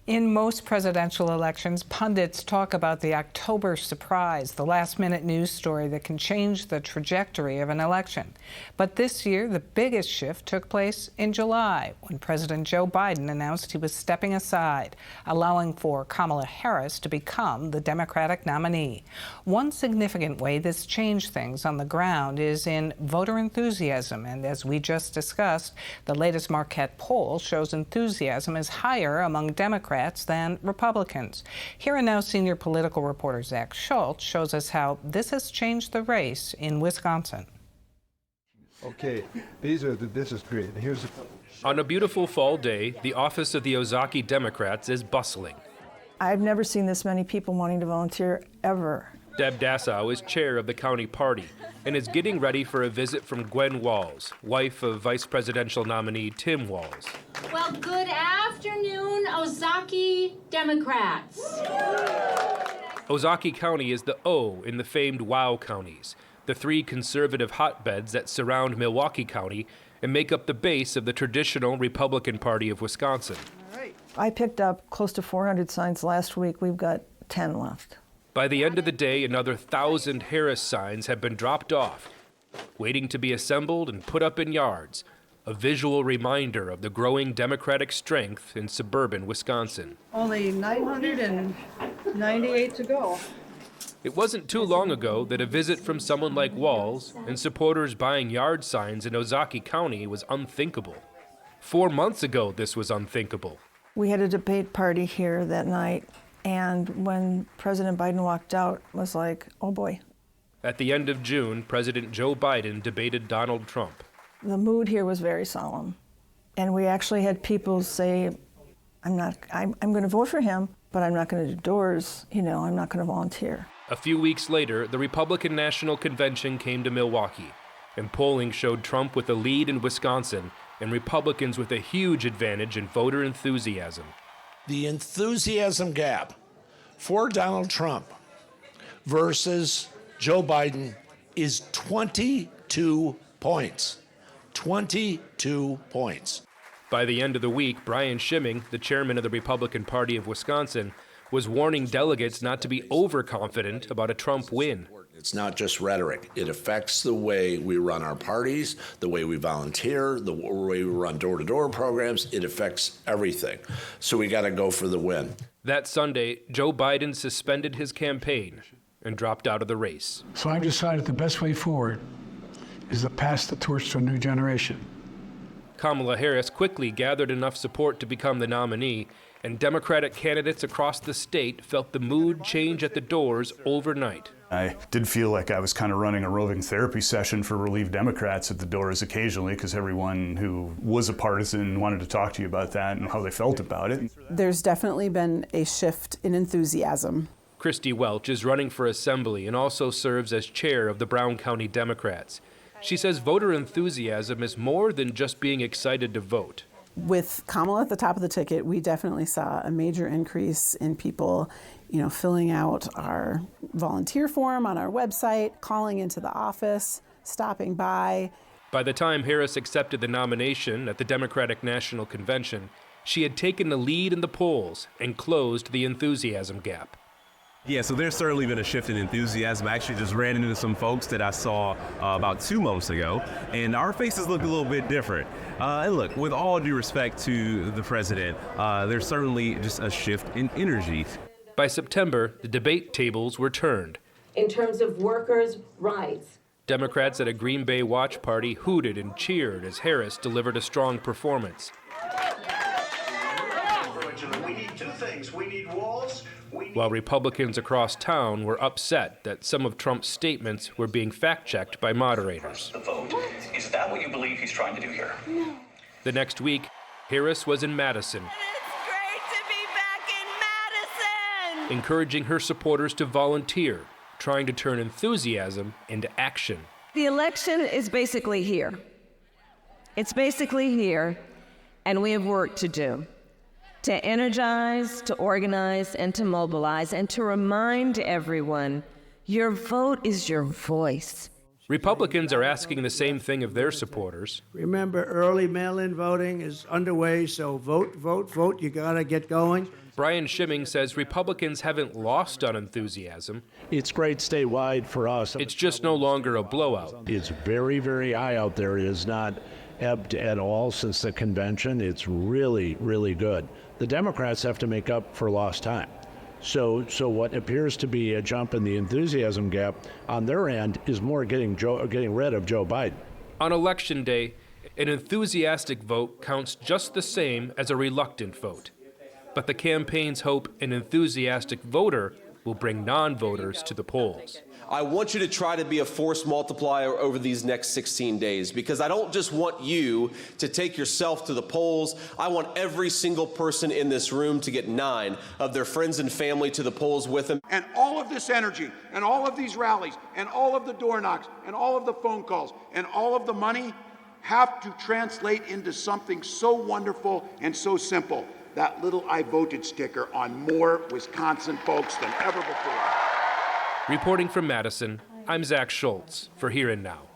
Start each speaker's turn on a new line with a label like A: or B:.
A: In most presidential elections, pundits talk about the October surprise, the last-minute news story that can change the trajectory of an election. But this year, the biggest shift took place in July, when President Joe Biden announced he was stepping aside, allowing for Kamala Harris to become the Democratic nominee. One significant way this changed things on the ground is in voter enthusiasm. And as we just discussed, the latest Marquette poll shows enthusiasm is higher among Democrats than Republicans. Here and Now senior political reporter Zach Schultz shows us how this has changed the race in Wisconsin.
B: Okay, this is great.
C: On a beautiful fall day, the office of the Ozaukee Democrats is bustling.
D: I've never seen this many people wanting to volunteer ever.
C: Deb Dassow is chair of the county party and is getting ready for a visit from Gwen Walz, wife of vice presidential nominee Tim Walz.
E: Well, good afternoon, Ozaukee Democrats.
C: Ozaukee County is the O in the famed WOW counties, the three conservative hotbeds that surround Milwaukee County and make up the base of the traditional Republican Party of Wisconsin.
D: I picked up close to 400 signs last week. We've got 10 left.
C: By the end of the day, another 1,000 Harris signs have been dropped off, waiting to be assembled and put up in yards, a visual reminder of the growing Democratic strength in suburban Wisconsin.
D: Only 998 to go.
C: It wasn't too long ago that a visit from someone like Walz and supporters buying yard signs in Ozaukee County was unthinkable. 4 months ago, this was unthinkable.
D: We had a debate party here that night, and when President Biden walked out, it was like, oh boy.
C: At the end of June, President Joe Biden debated Donald Trump.
D: The mood here was very solemn, and we actually had people say, I'm going to vote for him, but I'm not going to do doors, I'm not going to volunteer.
C: A few weeks later, the Republican National Convention came to Milwaukee, and polling showed Trump with a lead in Wisconsin and Republicans with a huge advantage in voter enthusiasm.
F: The enthusiasm gap for Donald Trump versus Joe Biden is 22 points. 22 points.
C: By the end of the week, Brian Schimming, the chairman of the Republican Party of Wisconsin, was warning delegates not to be overconfident about a Trump win.
F: It's not just rhetoric. It affects the way we run our parties, the way we volunteer, the way we run door-to-door programs. It affects everything. So we got to go for the win.
C: That Sunday, Joe Biden suspended his campaign and dropped out of the race.
G: So I've decided the best way forward is to pass the torch to a new generation.
C: Kamala Harris quickly gathered enough support to become the nominee, and Democratic candidates across the state felt the mood change at the doors overnight.
H: I did feel like I was kind of running a roving therapy session for Relieved Democrats at the doors occasionally, because everyone who was a partisan wanted to talk to you about that and how they felt about it.
I: There's definitely been a shift in enthusiasm.
C: Christy Welch is running for assembly and also serves as chair of the Brown County Democrats. She says voter enthusiasm is more than just being excited to vote.
I: With Kamala at the top of the ticket, we definitely saw a major increase in people, filling out our volunteer form on our website, calling into the office, stopping by.
C: By the time Harris accepted the nomination at the Democratic National Convention, she had taken the lead in the polls and closed the enthusiasm gap.
J: Yeah, so there's certainly been a shift in enthusiasm. I actually just ran into some folks that I saw about 2 months ago, and our faces look a little bit different. And look, with all due respect to the president, there's certainly just a shift in energy.
C: By September, the debate tables were turned.
K: In terms of workers' rights,
C: Democrats at a Green Bay watch party hooted and cheered as Harris delivered a strong performance.
L: We need two things. We need walls.
C: While Republicans across town were upset that some of Trump's statements were being fact-checked by moderators.
L: The vote. Is that what you believe he's trying to do here?
C: No. The next week, Harris was in Madison.
M: It's great to be back in Madison!
C: Encouraging her supporters to volunteer, trying to turn enthusiasm into action.
N: The election is basically here. It's basically here, and we have work to do. To energize, to organize, and to mobilize, and to remind everyone, your vote is your voice.
C: Republicans are asking the same thing of their supporters.
O: Remember, early mail-in voting is underway, so vote, vote, vote. You got to get going.
C: Brian Schimming says Republicans haven't lost on enthusiasm.
P: It's great statewide for us.
C: It's just no longer a blowout.
P: It's very, very high out there. It has not ebbed at all since the convention. It's really, really good. The Democrats have to make up for lost time. So what appears to be a jump in the enthusiasm gap on their end is more getting rid of Joe Biden.
C: On Election Day, an enthusiastic vote counts just the same as a reluctant vote. But the campaigns hope an enthusiastic voter will bring non-voters to the polls.
Q: I want you to try to be a force multiplier over these next 16 days, because I don't just want you to take yourself to the polls. I want every single person in this room to get 9 of their friends and family to the polls with them.
R: And all of this energy and all of these rallies and all of the door knocks and all of the phone calls and all of the money have to translate into something so wonderful and so simple. That little I voted sticker on more Wisconsin folks than ever before.
C: Reporting from Madison, I'm Zach Schultz for Here and Now.